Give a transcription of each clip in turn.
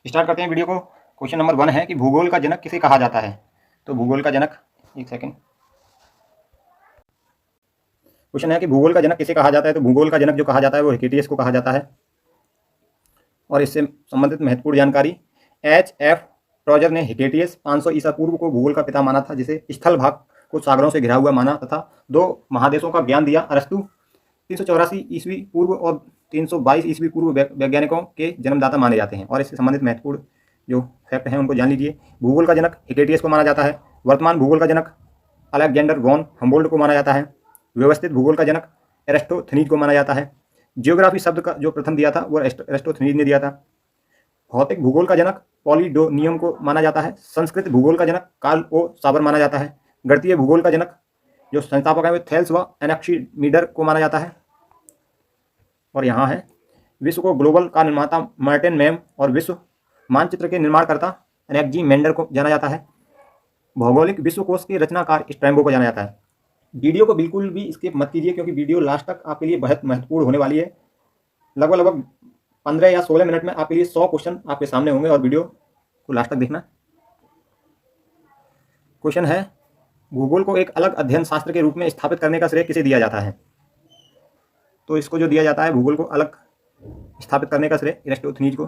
Start करते हैं video को। क्वेश्चन नंबर 1 है कि भूगोल का जनक किसे कहा जाता है। तो भूगोल का जनक, एक सेकेंड, क्वेश्चन है कि भूगोल का जनक किसे कहा जाता है। तो भूगोल का जनक जो कहा जाता है वो हिकेटियस को कहा जाता है। और इससे संबंधित महत्वपूर्ण जानकारी, H.F. ट्रॉजर ने हिकेटियस 500 ईसा पूर्व को भूगोल का पिता माना था, जिसे स्थल भाग को सागरों से घिरा हुआ माना तथा 2 महादेशों का ज्ञान दिया। अरस्तु 384 ईस्वी पूर्व और 322 ईस्वी पूर्व वैज्ञानिकों के जन्मदाता माने जाते हैं। और इससे संबंधित महत्वपूर्ण जो फैक्ट हैं उनको जान लीजिए। भूगोल का जनक हिकेटियस को माना जाता है। वर्तमान भूगोल का जनक अलेक्जेंडर वॉन हम्बोल्ट को माना जाता है। व्यवस्थित भूगोल का जनक एरिस्टोथनीज को माना जाता है। जियोग्राफी शब्द का जो प्रथम दिया था वो एरिस्टोथनीज ने दिया था। भौतिक भूगोल का जनक पॉलीडोनियम को माना जाता है। संस्कृत भूगोल का जनक कार्ल ओ साबर माना जाता है। गणितीय भूगोल का जनक जो संस्थापक है वो थेल्स व एनाक्सीमीडर को माना जाता है। और यहाँ है विश्व को ग्लोबल का निर्माता मार्टिन मैम और विश्व मानचित्र के निर्माणकर्ता एनेक्जीमेंडर को जाना जाता है। भौगोलिक विश्वकोश के रचनाकार स्ट्रैम्बो को जाना जाता है। वीडियो को बिल्कुल भी स्किप मत कीजिए, क्योंकि वीडियो लास्ट तक आपके लिए बहुत महत्वपूर्ण होने वाली है। लगभग 15 या 16 मिनट में आपके लिए 100 क्वेश्चन आपके सामने होंगे, और वीडियो को लास्ट तक देखना। क्वेश्चन है, भूगोल को एक अलग अध्ययन शास्त्र के रूप में स्थापित करने का श्रेय किसे दिया जाता है। तो इसको जो दिया जाता है भूगोल को अलग स्थापित करने का श्रेय एरिस्टोथनीज को।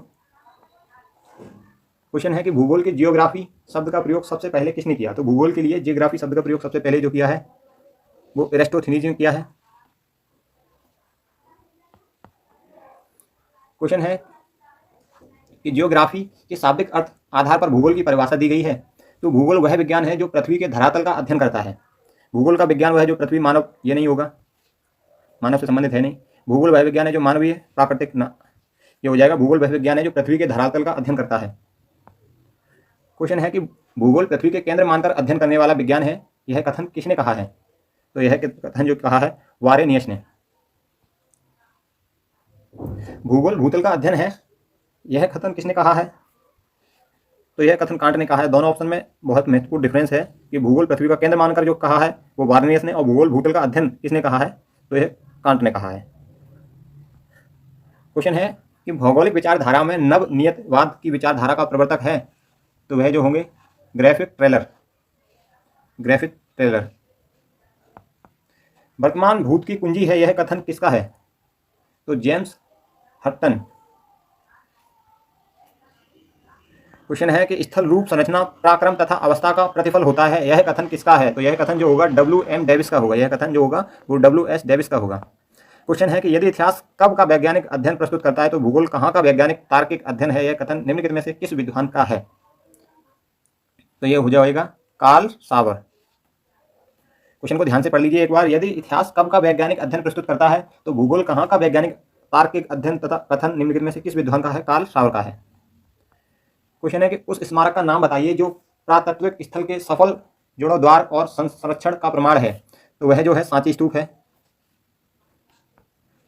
क्वेश्चन है कि भूगोल के जियोग्राफी शब्द का प्रयोग सबसे पहले किसने किया। तो भूगोल के लिए जियोग्राफी शब्द का प्रयोग सबसे पहले जो किया है वो एरिस्टोथनीज ने किया है। क्वेश्चन है कि जियोग्राफी के शाब्दिक अर्थ आधार पर भूगोल की परिभाषा दी गई है। तो भूगोल वह विज्ञान है जो पृथ्वी के धरातल का अध्ययन करता है। भूगोल का विज्ञान वह है जो पृथ्वी मानव, ये नहीं होगा, मानव से संबंधित है नहीं। भूगोल वह विज्ञान है जो मानवीय प्राकृतिक ना, ये हो जाएगा। भूगोल वह विज्ञान है जो पृथ्वी के धरातल का अध्ययन करता है। क्वेश्चन है कि भूगोल पृथ्वी के केंद्र मानकर अध्ययन करने वाला विज्ञान है, यह कथन किसने कहा है। तो यह कथन जो कहा है वारेनियस ने। भूगोल भूतल का अध्ययन है, यह कथन किसने कहा है। तो यह कथन कांट ने कहा है। दोनों ऑप्शन में बहुत महत्वपूर्ण डिफरेंस है कि भूगोल पृथ्वी का केंद्र मानकर जो कहा है वो वारेनियस ने, और भूगोल भूतल का अध्ययन किसने कहा है, तो यह कांट ने कहा है। क्वेश्चन है कि भौगोलिक विचारधारा में नव नियतवाद की विचारधारा का प्रवर्तक है। तो वह जो होंगे ग्रिफिथ टेलर। वर्तमान भूत की कुंजी है, यह कथन किसका है। तो जेम्स हटन। क्वेश्चन है कि स्थल रूप संरचना पराक्रम तथा अवस्था का प्रतिफल होता है, यह कथन किसका है। तो यह कथन जो होगा W.M. डेविस का होगा। यह कथन जो होगा वो W.S. डेविस का होगा। क्वेश्चन है कि यदि इतिहास कब का वैज्ञानिक अध्ययन प्रस्तुत करता है, तो भूगोल कहाँ का वैज्ञानिक तार्किक अध्ययन है, यह कथन निम्नलिखित में से किस विद्वान का है। तो यह हो जाएगा कार्ल सावर। क्वेश्चन को ध्यान से पढ़ लीजिए एक बार। यदि इतिहास कब का वैज्ञानिक अध्ययन प्रस्तुत करता है, तो भूगोल कहाँ का वैज्ञानिक तार्किक अध्ययन तथा कथन निम्नलिखित में से किस विद्वान का है, कार्ल सावर का है। क्वेश्चन है कि उस स्मारक का नाम बताइए जो पुरातत्विक स्थल के सफल जीर्णोद्धार और संरक्षण का प्रमाण है। तो वह जो है सांची स्तूप है।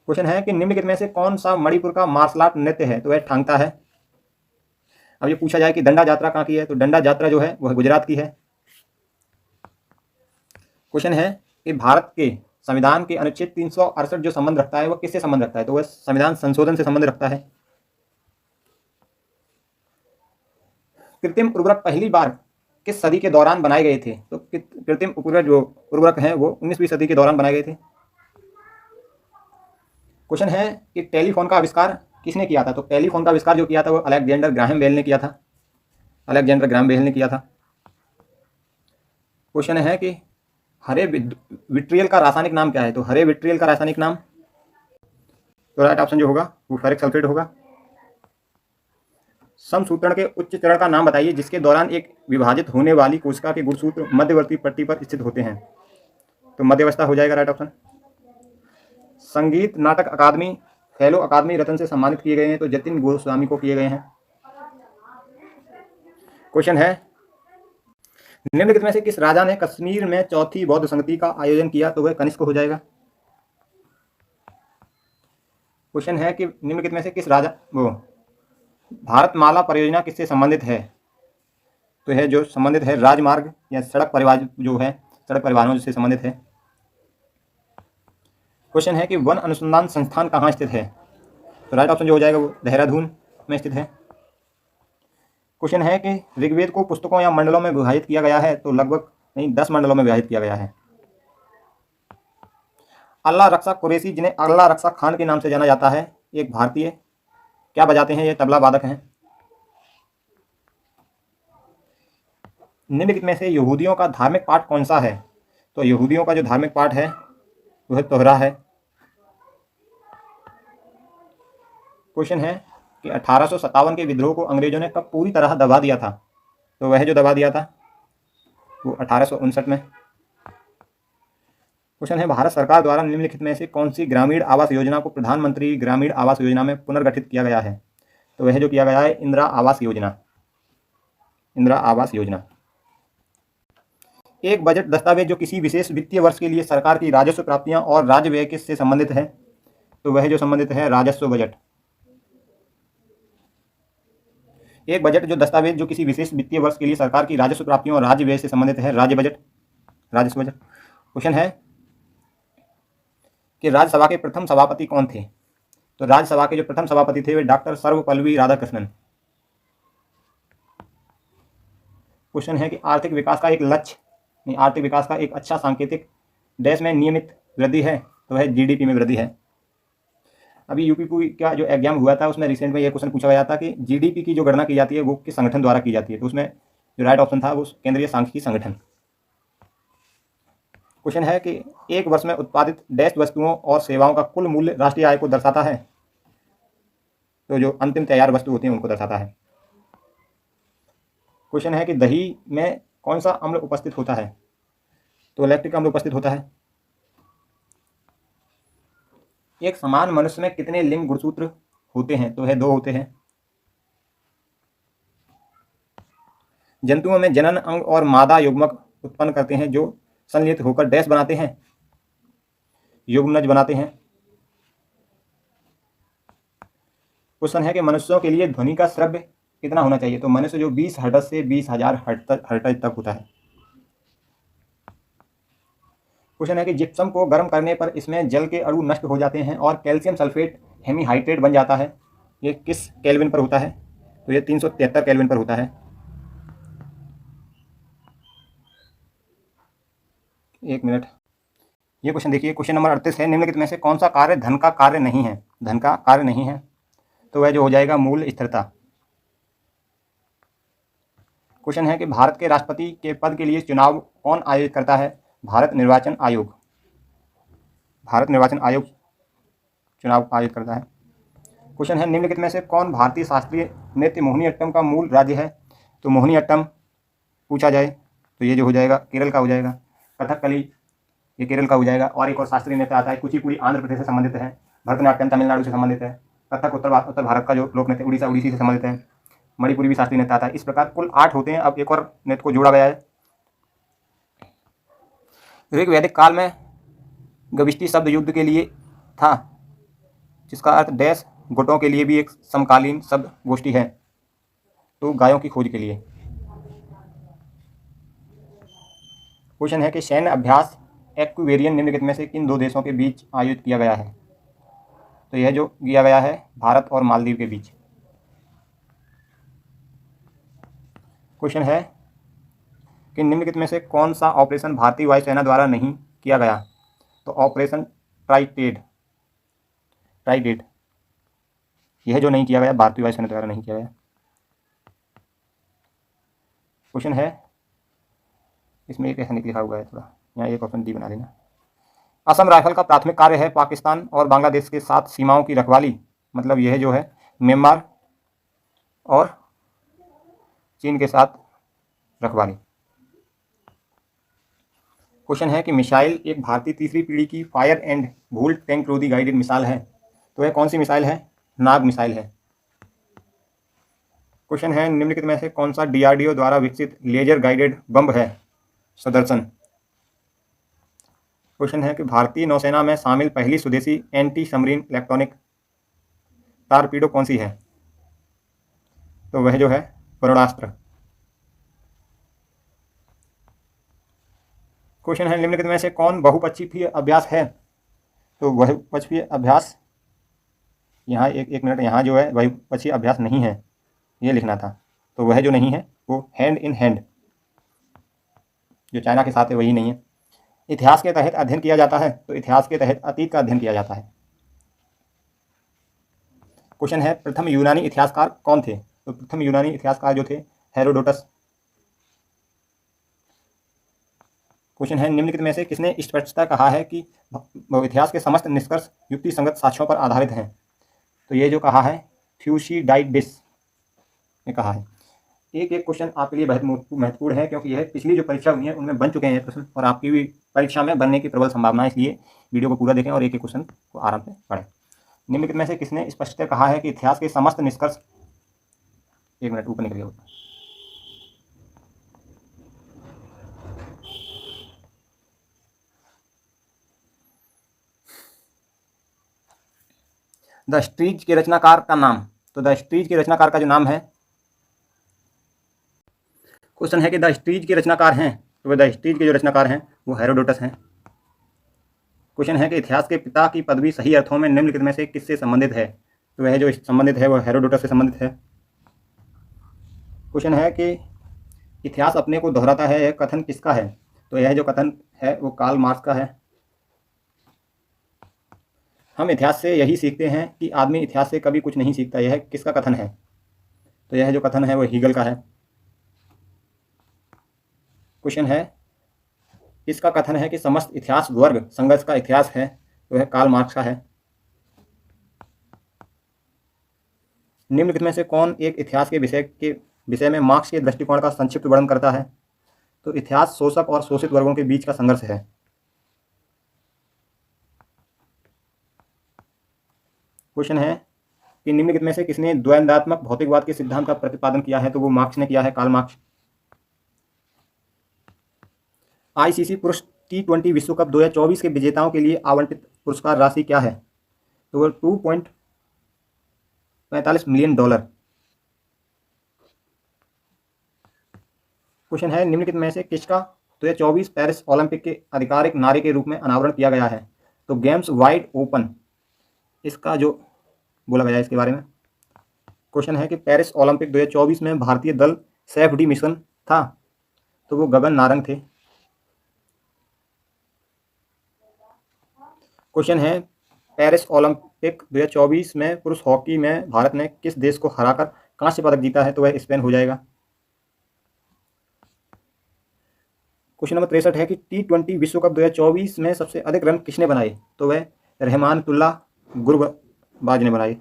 क्वेश्चन है कि निम्नलिखित में से कौन सा मणिपुर का मार्शल आर्ट नृत्य है। तो वह ठांगता है। अब ये पूछा जाए कि दंडा यात्रा कहाँ की है, तो दंडा यात्रा जो है वह गुजरात की है। क्वेश्चन है कि भारत के संविधान के अनुच्छेद 368 जो संबंध रखता है वह किससे संबंध रखता है। तो वह संविधान संशोधन से संबंध रखता है। कृत्रिम उर्वरक पहली बार किस सदी के दौरान बनाए गए थे। तो कृत्रिम उर्वरक हैं वो 19वीं सदी के दौरान बनाए गए थे। क्वेश्चन है कि टेलीफोन का आविष्कार किसने किया था। तो टेलीफोन का आविष्कार जो किया था वो अलेक्जेंडर ग्राहम बेल ने किया था। क्वेश्चन है कि हरे विट्रियल का रासायनिक नाम क्या है। तो हरे विट्रियल का रासायनिक नाम, तो राइट ऑप्शन जो होगा वो फेरिक सल्फेट होगा। समसूत्रण के उच्च चरण का नाम बताइए जिसके दौरान एक विभाजित होने वाली कोशिका के गुणसूत्र मध्यवर्ती पट्टी पर स्थित होते हैं। तो मध्यवस्था हो जाएगा राइट ऑप्शन। संगीत नाटक अकादमी फेलो अकादमी रत्न से सम्मानित किए गए हैं, तो जतिन गोस्वामी को किए गए हैं। क्वेश्चन है निम्नलिखित में से किस राजा ने कश्मीर में चौथी बौद्ध संगति का आयोजन किया। तो वह कनिष्क हो जाएगा। क्वेश्चन है कि निम्नलिखित में से किस राजा वो भारतमाला परियोजना किससे संबंधित है। तो यह जो संबंधित है राजमार्ग या सड़क परिवहन जो है, सड़क परिवहनों से संबंधित है। क्वेश्चन है कि वन अनुसंधान संस्थान कहाँ स्थित है। तो राइट ऑप्शन जो हो जाएगा वो देहरादून में स्थित है। क्वेश्चन है कि ऋग्वेद को पुस्तकों या मंडलों में विभाजित किया गया है, तो लगभग नहीं 10 मंडलों में विभाजित किया गया है। अल्लाह रक्षा कुरैशी, जिन्हें अल्लाह रक्षा खान के नाम से जाना जाता है, एक भारतीय क्या बजाते हैं? ये तबला वादक हैं। निम्नलिखित में से यहूदियों का धार्मिक पाठ कौन सा है? तो यहूदियों का जो धार्मिक पाठ है वह तोहरा है। क्वेश्चन है कि 1857 के विद्रोह को अंग्रेजों ने कब पूरी तरह दबा दिया था? तो वह जो दबा दिया था वो 1859 में। क्वेश्चन है भारत सरकार द्वारा निम्नलिखित में से कौन सी ग्रामीण आवास योजना को प्रधानमंत्री ग्रामीण आवास योजना में पुनर्गठित किया गया है? तो वह जो किया गया है इंदिरा आवास योजना। इंदिरा आवास योजना। एक बजट दस्तावेज जो किसी विशेष वित्तीय वर्ष के लिए सरकार की राजस्व प्राप्तियां और राज्य व्यय से संबंधित है, तो वह जो संबंधित है राजस्व बजट। एक बजट जो दस्तावेज जो किसी विशेष वित्तीय वर्ष के लिए सरकार की राजस्व प्राप्तियों और राज्य व्यय से संबंधित है राज्य बजट, राजस्व बजट। क्वेश्चन है कि राज्यसभा के प्रथम सभापति कौन थे? तो राज्यसभा के जो प्रथम सभापति थे वे डॉक्टर सर्वपल्ली राधाकृष्णन। क्वेश्चन है कि आर्थिक विकास का एक लक्ष्य नहीं, आर्थिक विकास का एक अच्छा सांकेतिक देश में नियमित वृद्धि है, तो वह जीडीपी में वृद्धि है। अभी यूपीपी का जो एग्जाम हुआ था उसमें रिसेंट में ये क्वेश्चन पूछा गया था कि जीडीपी की जो गणना की जाती है वो किस संगठन द्वारा की जाती है, तो उसमें जो राइट ऑप्शन था वो केंद्रीय सांख्यिकी संगठन। क्वेश्चन है कि एक वर्ष में उत्पादित डैश वस्तुओं और सेवाओं का कुल मूल्य राष्ट्रीय आय को दर्शाता है, तो जो अंतिम तैयार वस्तु होती है उनको दर्शाता है। क्वेश्चन है कि दही में कौन सा अम्ल उपस्थित होता है? तो लैक्टिक अम्ल उपस्थित होता है। एक समान मनुष्य में कितने लिंग गुणसूत्र होते हैं? तो है 2 होते हैं। जंतुओं में जनन अंग और मादा युग्मक उत्पन्न करते हैं जो संलित होकर डैश बनाते हैं, युग्मनज बनाते हैं। क्वेश्चन है कि मनुष्यों के लिए ध्वनि का श्रव्य कितना होना चाहिए? तो मनुष्य जो 20 हर्ट्ज से 20,000 हर्ट्ज तक होता है। क्वेश्चन है कि जिप्सम को गर्म करने पर इसमें जल के अणु नष्ट हो जाते हैं और कैल्शियम सल्फेट हेमीहाइड्रेट बन जाता है, ये किस केल्विन पर होता है? तो ये 373 केल्विन पर होता है। एक मिनट, ये क्वेश्चन देखिए, क्वेश्चन नंबर 38 है, निम्नलिखित में से कौन सा कार्य धन का कार्य नहीं है? धन का कार्य नहीं है, तो वह जो हो जाएगा मूल्य स्थिरता। क्वेश्चन है कि भारत के राष्ट्रपति के पद के लिए चुनाव कौन आयोजित करता है? भारत निर्वाचन आयोग। भारत निर्वाचन आयोग चुनाव आयोजित करता है। क्वेश्चन है निम्नलिखित में से कौन भारतीय शास्त्रीय नृत्य मोहिनीअट्टम का मूल राज्य है? तो मोहिनीअट्टम पूछा जाए तो ये जो हो जाएगा केरल का हो जाएगा। कथकली ये केरल का हो जाएगा। और एक और शास्त्रीय नृत्य आता है कुचिपुड़ी, आंध्र प्रदेश से संबंधित है। भरतनाट्यम तमिलनाडु से संबंधित है। कथक उत्तर भारत का जो लोक नृत्य उड़ीसी से संबंधित है। मणिपुरी भी शास्त्रीय नृत्य आता है। इस प्रकार कुल 8 होते हैं। अब एक और नृत्य को जोड़ा गया है। ऋग्वैदिक काल में गविष्टि शब्द युद्ध के लिए था, जिसका अर्थ डैश गुटों के लिए भी एक समकालीन शब्द गोष्ठी है, तो गायों की खोज के लिए। क्वेश्चन है कि सैन्य अभ्यास एक्विवेरियन निम्नलिखित में से किन 2 देशों के बीच आयोजित किया गया है? तो यह जो किया गया है भारत और मालदीव के बीच। क्वेश्चन है कि निम्नलिखित में से कौन सा ऑपरेशन भारतीय वायुसेना द्वारा नहीं किया गया? तो ऑपरेशन ट्राइडेड यह जो नहीं किया गया भारतीय वायुसेना द्वारा नहीं किया गया। क्वेश्चन है, इसमें एक ऐसा नहीं लिखा हुआ है, थोड़ा यहाँ एक ऑप्शन डी बना देना। असम राइफल का प्राथमिक कार्य है पाकिस्तान और बांग्लादेश के साथ सीमाओं की रखवाली, मतलब यह जो है म्यांमार और चीन के साथ रखवाली। क्वेश्चन है कि मिसाइल एक भारतीय तीसरी पीढ़ी की फायर एंड वोल्ट टैंक रोधी गाइडेड मिसाइल है, तो यह कौन सी मिसाइल है? नाग मिसाइल है। क्वेश्चन है निम्नलिखित में से कौन सा डीआरडीओ द्वारा विकसित लेजर गाइडेड बम है? सुदर्शन। क्वेश्चन है कि भारतीय नौसेना में शामिल पहली स्वदेशी एंटी सबमरीन इलेक्ट्रॉनिक टारपीडो कौन सी है? तो वह जो है वरुणास्त्र। क्वेश्चन है निम्नलिखित में से कौन बहुपक्षीय अभ्यास है? तो बहुपक्षीय अभ्यास यहाँ एक मिनट, यहाँ जो है बहुपक्षीय अभ्यास नहीं है, ये लिखना था। तो वह जो नहीं है वो हैंड इन हैंड जो चाइना के साथ है वही नहीं है। इतिहास के तहत अध्ययन किया जाता है, तो इतिहास के तहत अतीत का अध्ययन किया जाता है। क्वेश्चन है प्रथम यूनानी इतिहासकार कौन थे? तो प्रथम यूनानी इतिहासकार जो थे हेरोडोटस। क्वेश्चन है निम्नलिखित में से किसने स्पष्टता कहा है कि इतिहास के समस्त निष्कर्ष युक्ति संगत साक्ष्यों पर आधारित हैं? तो ये जो कहा है थ्यूसिडाइडिस ने कहा है। एक एक क्वेश्चन आपके लिए बहुत महत्वपूर्ण है, क्योंकि यह पिछली जो परीक्षा हुई है उनमें बन चुके हैं प्रश्न, और आपकी भी परीक्षा में बनने की प्रबल संभावना है। इसलिए वीडियो को पूरा देखें और एक एक क्वेश्चन को आराम से पढ़ें। निम्नलिखित में से किसने स्पष्टतः कहा है कि इतिहास के समस्त निष्कर्ष, एक मिनट ऊपर निकल गया। द स्ट्रीज के रचनाकार का नाम? तो द स्ट्रीज के रचनाकार का जो नाम है, क्वेश्चन है कि द स्ट्रीज के रचनाकार हैं, तो द स्ट्रीज के जो रचनाकार हैं वो हेरोडोटस हैं। क्वेश्चन है कि इतिहास के पिता की पदवी सही अर्थों में निम्नलिखित में से किससे संबंधित है? तो वह जो संबंधित है वो हेरोडोटस से संबंधित है। क्वेश्चन है कि इतिहास अपने को दोहराता है, यह कथन किसका है? तो यह जो कथन है वो कार्ल मार्क्स का है। हम इतिहास से यही सीखते हैं कि आदमी इतिहास से कभी कुछ नहीं सीखता, यह किसका कथन है? तो यह जो कथन है वो हीगल का है। क्वेश्चन है इसका कथन है कि समस्त इतिहास वर्ग संघर्ष का इतिहास है, तो यह कार्ल मार्क्स का है। निम्नलिखित में से कौन एक इतिहास के विषय में मार्क्स के दृष्टिकोण का संक्षिप्त वर्णन करता है? तो इतिहास शोषक और शोषित वर्गों के बीच का संघर्ष है। क्वेश्चन है कि निम्नलिखित में से किसने द्वंद्वात्मक भौतिकवाद के सिद्धांत का प्रतिपादन किया है? तो वो मार्क्स ने किया है, कार्ल मार्क्स। आईसीसी पुरुष T20 विश्व कप 2024 के विजेताओं के लिए आवंटित पुरस्कार राशि क्या है? तो वो $2.45 मिलियन। क्वेश्चन है निम्नलिखित में से किसका 2024 पेरिस ओलंपिक के आधिकारिक नारे के रूप में अनावरण किया गया है? तो गेम्स वाइड ओपन, इसका जो बोला गया है इसके बारे में। क्वेश्चन है कि पेरिस ओलंपिक 2024 में भारतीय दल सेफडी मिशन था, तो वो गगन नारंग थे। क्वेश्चन है पेरिस ओलंपिक 2024 में पुरुष हॉकी में भारत ने किस देश को हराकर कांस्य पदक जीता है? तो वह स्पेन हो जाएगा। क्वेश्चन नंबर 63 है कि T20 विश्व कप 2024 में सबसे अधिक रन किसने बनाए? तो वह रहमानुल्लाह गुरबाज ने बनाए।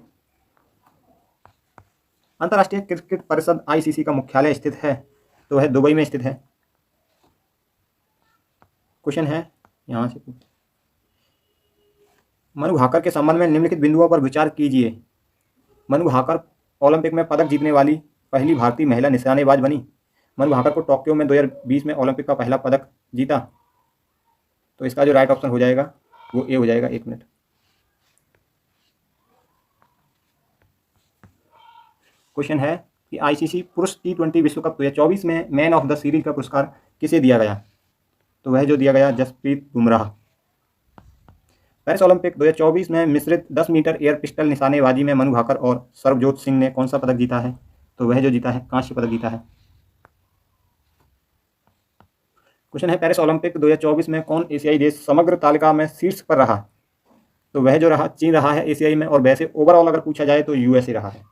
अंतर्राष्ट्रीय क्रिकेट परिषद आईसीसी का मुख्यालय स्थित है, तो वह दुबई में स्थित है। क्वेश्चन है यहाँ से, मनु भाकर के संबंध में निम्नलिखित बिंदुओं पर विचार कीजिए। मनु भाकर ओलंपिक में पदक जीतने वाली पहली भारतीय महिला निशानेबाज बनी। मनु भाकर को टोक्यो में 2020 में ओलंपिक का पहला पदक जीता, तो इसका जो राइट ऑप्शन हो जाएगा वो ए हो जाएगा। एक मिनट। क्वेश्चन है कि आईसीसी पुरुष T20 विश्व कप 2024 में मैन ऑफ द सीरीज का पुरस्कार किसे दिया गया? तो वह जो दिया गया जसप्रीत बुमराह। पेरिस ओलंपिक 2024 में मिश्रित 10 मीटर एयर पिस्टल निशानेबाजी में मनु भाकर और सरबजोत सिंह ने कौन सा पदक जीता है? तो वह जो जीता है कांस्य पदक जीता है। क्वेश्चन है पेरिस ओलंपिक 2024 में कौन एशियाई देश समग्र तालिका में शीर्ष पर रहा? तो वह जो रहा चीन रहा है एशियाई में, और वैसे ओवरऑल अगर पूछा जाए तो यूएसए रहा है।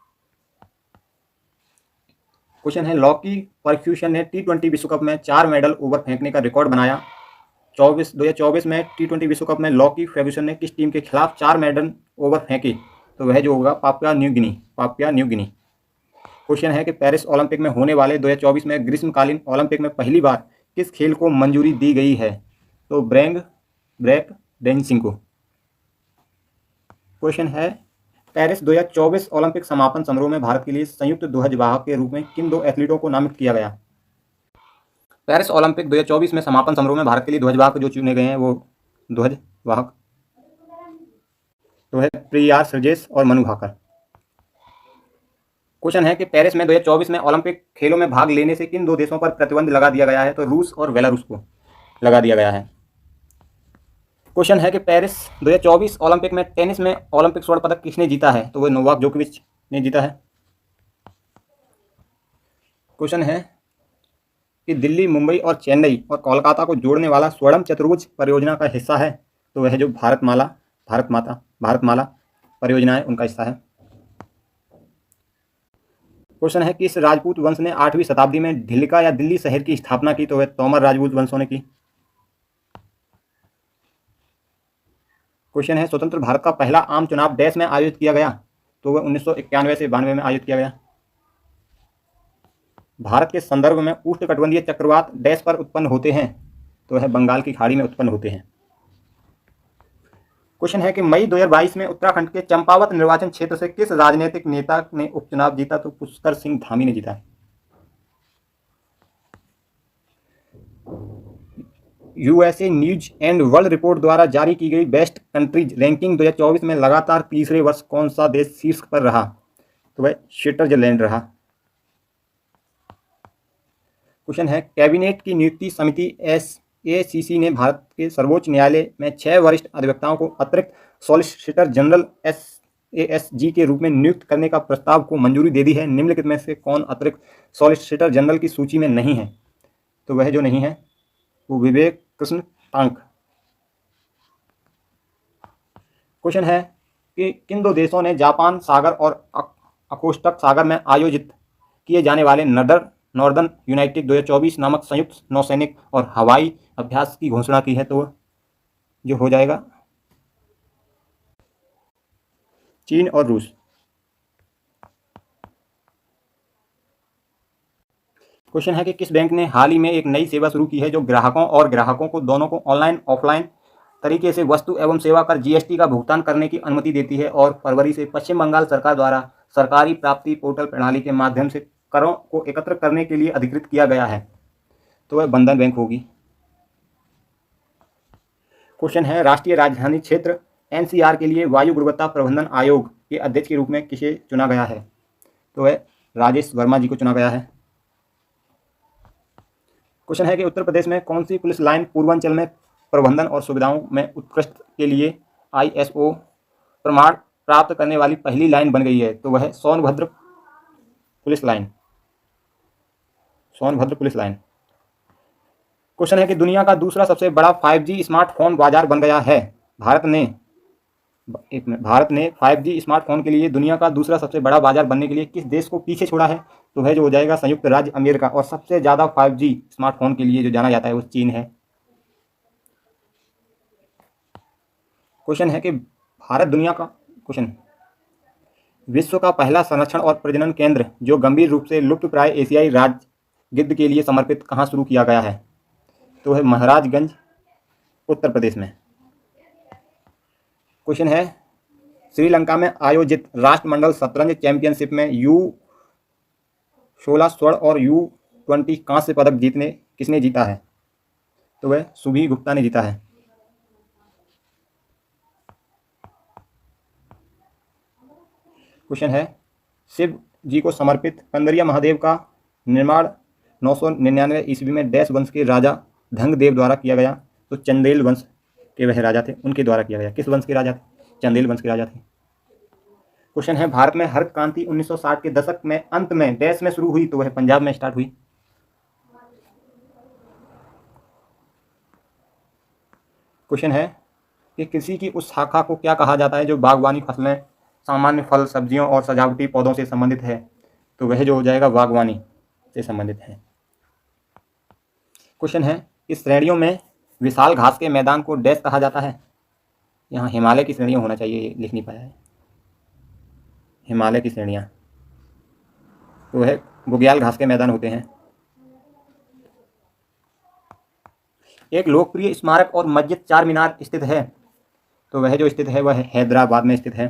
क्वेश्चन है लॉकी फर्ग्यूसन ने T20 विश्व कप में 4 मेडल ओवर फेंकने का रिकॉर्ड बनाया। 2024 में T20 विश्व कप में लॉकी फर्ग्यूसन ने किस टीम के खिलाफ 4 मेडल ओवर फेंके? तो वह जो होगा पापुआ न्यू गिनी। क्वेश्चन है कि पेरिस ओलंपिक में होने वाले 2024 में ग्रीष्मकालीन ओलंपिक में पहली बार किस खेल को मंजूरी दी गई है? तो ब्रेक डांसिंग को। क्वेश्चन है पेरिस 2024 ओलंपिक समापन समारोह में भारत के लिए संयुक्त ध्वजवाहक के रूप में किन 2 एथलीटों को नामित किया गया? पेरिस ओलंपिक 2024 में समापन समारोह में भारत के लिए ध्वजवाहक जो चुने गए हैं वो ध्वजवाहक तो है प्रिया सरजेस और मनु भाकर। क्वेश्चन है कि पेरिस में 2024 में ओलंपिक खेलों में भाग लेने से किन 2 देशों पर प्रतिबंध लगा दिया गया है? तो रूस और बेलारूस को लगा दिया गया है। क्वेश्चन है कि पेरिस 2024 ओलंपिक में टेनिस में ओलंपिक स्वर्ण पदक किसने जीता है? तो वह नोवाक जोकोविच ने जीता है। क्वेश्चन है कि दिल्ली, मुंबई और चेन्नई और कोलकाता को जोड़ने वाला स्वर्णम चतुर्भुज परियोजना का हिस्सा है। तो वह जो भारतमाला परियोजना है उनका हिस्सा है। क्वेश्चन है किस राजपूत वंश ने 8वीं शताब्दी में ढिल्का या दिल्ली शहर की स्थापना की। तो वह तोमर राजपूत वंशों ने की। क्वेश्चन है स्वतंत्र भारत का पहला आम चुनाव देश में आयोजित किया गया। तो वह 1991 से 92 में आयोजित किया गया। भारत के संदर्भ में उष्णकटिबंधीय चक्रवात देश पर उत्पन्न होते हैं। तो वह बंगाल की खाड़ी में उत्पन्न होते हैं। क्वेश्चन है कि मई 2022 में उत्तराखंड के चंपावत निर्वाचन क्षेत्र से किस राजनीतिक नेता ने उपचुनाव जीता। तो पुष्कर सिंह धामी ने जीता। USA news and world report द्वारा जारी की गई बेस्ट कंट्रीज रैंकिंग 2024 में लगातार तीसरे वर्ष कौन सा देश शीर्ष पर रहा। तो वह स्विट्जरलैंड रहा। क्वेश्चन है कैबिनेट की नियुक्ति समिति एसीसी ने भारत के सर्वोच्च न्यायालय में 6 वरिष्ठ अधिवक्ताओं को अतिरिक्त सॉलिसिटर जनरल एसएसजी के रूप में नियुक्त करने का प्रस्ताव को मंजूरी दे दी है। निम्नलिखित में से कौन अतिरिक्त सॉलिसिटर जनरल की सूची में नहीं है। तो वह जो नहीं है वो विवेक कृष्ण तांक। क्वेश्चन है कि किन दो देशों ने जापान सागर और अकोष्टक सागर में आयोजित किए जाने वाले नॉर्दर्न यूनाइटेड 2024 नामक संयुक्त नौसैनिक और हवाई अभ्यास की घोषणा की है। तो जो हो जाएगा चीन और रूस। क्वेश्चन है कि किस बैंक ने हाल ही में एक नई सेवा शुरू की है जो ग्राहकों को दोनों को ऑनलाइन ऑफलाइन तरीके से वस्तु एवं सेवा कर जीएसटी का भुगतान करने की अनुमति देती है और फरवरी से पश्चिम बंगाल सरकार द्वारा सरकारी प्राप्ति पोर्टल प्रणाली के माध्यम से करों को एकत्र करने के लिए अधिकृत किया गया है। तो वह बंधन बैंक होगी। क्वेश्चन है राष्ट्रीय राजधानी क्षेत्र एनसीआर के लिए वायु गुणवत्ता प्रबंधन आयोग के अध्यक्ष के रूप में किसे चुना गया है। तो वह राजेश वर्मा जी को चुना गया है। क्वेश्चन है कि उत्तर प्रदेश में कौन सी पुलिस लाइन पूर्वांचल में प्रबंधन और सुविधाओं में उत्कृष्ट के लिए आईएसओ प्रमाण प्राप्त करने वाली पहली लाइन बन गई है। तो वह सोनभद्र पुलिस लाइन। क्वेश्चन है कि दुनिया का दूसरा सबसे बड़ा 5G स्मार्टफोन बाजार बन गया है। भारत ने 5G स्मार्टफोन के लिए दुनिया का दूसरा सबसे बड़ा बाजार बनने के लिए किस देश को पीछे छोड़ा है। तो वह जो हो जाएगा संयुक्त राज्य अमेरिका। और सबसे ज़्यादा 5G स्मार्टफोन के लिए जो जाना जाता है वो चीन है। क्वेश्चन है कि विश्व का पहला संरक्षण और प्रजनन केंद्र जो गंभीर रूप से लुप्तप्राय एशियाई राज गिद्ध के लिए समर्पित कहाँ शुरू किया गया है। तो वह महाराजगंज उत्तर प्रदेश में। क्वेश्चन है श्रीलंका में आयोजित राष्ट्रमंडल शतरंज चैंपियनशिप में U16 स्वर्ण और U20 कांस्य पदक किसने जीता है। तो वह सुभी गुप्ता ने जीता है। क्वेश्चन है शिव जी को समर्पित कंदरिया महादेव का निर्माण 999 ईस्वी में डैश वंश के राजा धंगदेव द्वारा किया गया। तो चंदेल वंश के वह राजा थे, उनके द्वारा किया गया। किस वंश के राजा थे। चंदेल वंश के राजा थे। क्वेश्चन है भारत में हरित क्रांति 1960 के दशक में अंत में डैश में शुरू हुई। तो वह पंजाब में स्टार्ट हुई। क्वेश्चन है कि कृषि की उस शाखा को क्या कहा जाता है जो बागवानी फसलें, सामान्य फल सब्जियों और सजावटी पौधों से संबंधित है। तो वह जो हो जाएगा बागवानी से संबंधित है। क्वेश्चन है इस श्रेणियों में विशाल घास के मैदान को डैश कहा जाता है। यहाँ हिमालय की श्रेणियाँ होना चाहिए, ये लिख नहीं पाया है। हिमालय की श्रेणियाँ तो वह बुग्याल घास के मैदान होते हैं। एक लोकप्रिय स्मारक और मस्जिद चार मीनार स्थित है। तो वह जो स्थित है वह हैदराबाद में स्थित है।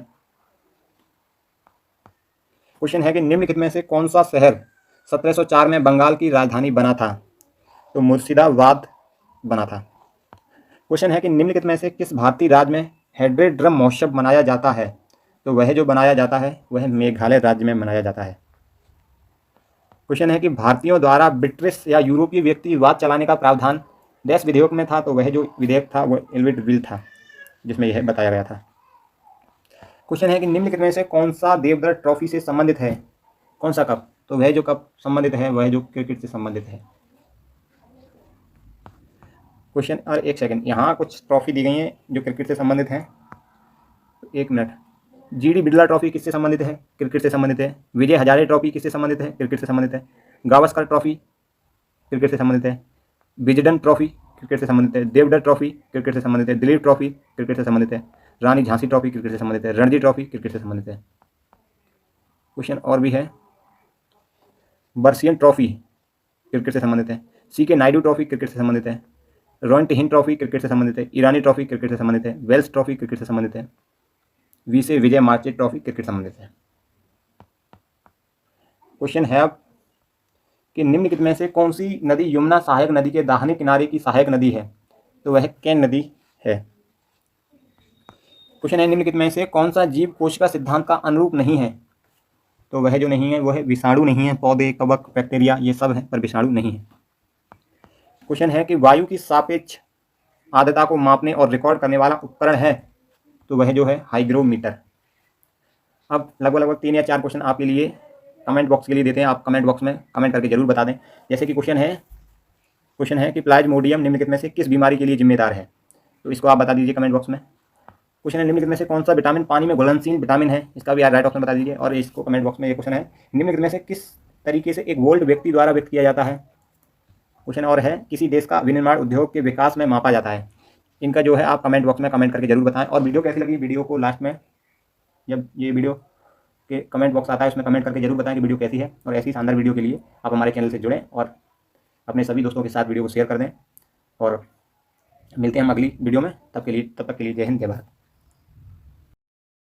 क्वेश्चन है कि निम्नलिखित में से कौन सा शहर 1704 में बंगाल की राजधानी बना था। तो मुर्शिदाबाद बना था। क्वेश्चन है कि निम्नलिखित में से किस भारतीय राज्य में हेड्रे ड्रम महोत्सव मनाया जाता है। तो वह जो बनाया जाता है वह मेघालय राज्य में मनाया जाता है। क्वेश्चन है कि भारतीयों द्वारा ब्रिटिश या यूरोपीय व्यक्ति विवाद चलाने का प्रावधान डैश विधेयक में था। तो वह जो विधेयक था वह एल्विट बिल था जिसमें यह बताया गया था। क्वेश्चन है कि निम्नलिखित में से कौन सा देवधर ट्रॉफी से संबंधित है। कौन सा कप। तो वह जो कप संबंधित है वह जो क्रिकेट से संबंधित है। क्वेश्चन, और एक सेकंड, यहाँ कुछ ट्रॉफी दी गई हैं जो क्रिकेट से संबंधित हैं। एक मिनट। जीडी बिरला ट्रॉफी किससे संबंधित है? क्रिकेट से संबंधित है। विजय हजारे ट्रॉफी किससे संबंधित है? क्रिकेट से संबंधित है। गावस्कर ट्रॉफी क्रिकेट से संबंधित है। विजडन ट्रॉफी क्रिकेट से संबंधित है। देवधर ट्रॉफी क्रिकेट से संबंधित है। दिलीप ट्रॉफी क्रिकेट से संबंधित है। रानी झांसी ट्रॉफी क्रिकेट से संबंधित है। रणजी ट्रॉफी क्रिकेट से संबंधित है। क्वेश्चन और भी है। बर्सियन ट्रॉफी क्रिकेट से संबंधित है। सीके नायडू ट्रॉफी क्रिकेट से संबंधित है। रॉन्ट हिन ट्रॉफी क्रिकेट से संबंधित है। ईरानी ट्रॉफी क्रिकेट से संबंधित है। वेल्स ट्रॉफी क्रिकेट से संबंधित है। वीसे विजय मार्चे ट्रॉफी क्रिकेट से संबंधित है। क्वेश्चन है अब कि निम्नलिखित में से कौन सी नदी यमुना सहायक नदी के दाहिने किनारे की सहायक नदी है? तो वह केन नदी है। क्वेश्चन है, निम्नलिखित में से कौन सा जीव कोशिका सिद्धांत का अनुरूप नहीं है? तो वह जो नहीं है वह है विषाणु नहीं है। पौधे, कवक, बैक्टीरिया ये सब है, पर विषाणु नहीं है। क्वेश्चन है कि वायु की सापेक्ष आर्द्रता को मापने और रिकॉर्ड करने वाला उपकरण है? तो वह जो है हाइग्रोमीटर। अब लगभग 3 या 4 क्वेश्चन आपके लिए कमेंट बॉक्स के लिए देते हैं। आप कमेंट बॉक्स में कमेंट करके जरूर बता दें। जैसे कि क्वेश्चन है कि प्लाज्मोडियम निम्नलिखित में से किस बीमारी के लिए जिम्मेदार है? तो इसको आप बता दीजिए कमेंट बॉक्स में। क्वेश्चन है, निम्नलिखित में से कौन सा विटामिन पानी में घुलनशील विटामिन है? इसका भी आप राइट ऑप्शन बता दीजिए। और इसको कमेंट बॉक्स में ये क्वेश्चन है, निम्नलिखित में से किस तरीके से एक वोल्ट व्यक्ति द्वारा व्यक्त किया जाता है? क्वेश्चन और है, किसी देश का विनिर्माण उद्योग के विकास में मापा जाता है? इनका जो है आप कमेंट बॉक्स में कमेंट करके जरूर बताएं। और वीडियो कैसी लगी, वीडियो को लास्ट में जब ये वीडियो के कमेंट बॉक्स आता है उसमें कमेंट करके जरूर बताएं कि वीडियो कैसी है। और ऐसी शानदार वीडियो के लिए आप हमारे चैनल से जुड़ें और अपने सभी दोस्तों के साथ वीडियो को शेयर कर दें। और मिलते हैं हम अगली वीडियो में। तब तक के लिए जय हिंद, जय भारत।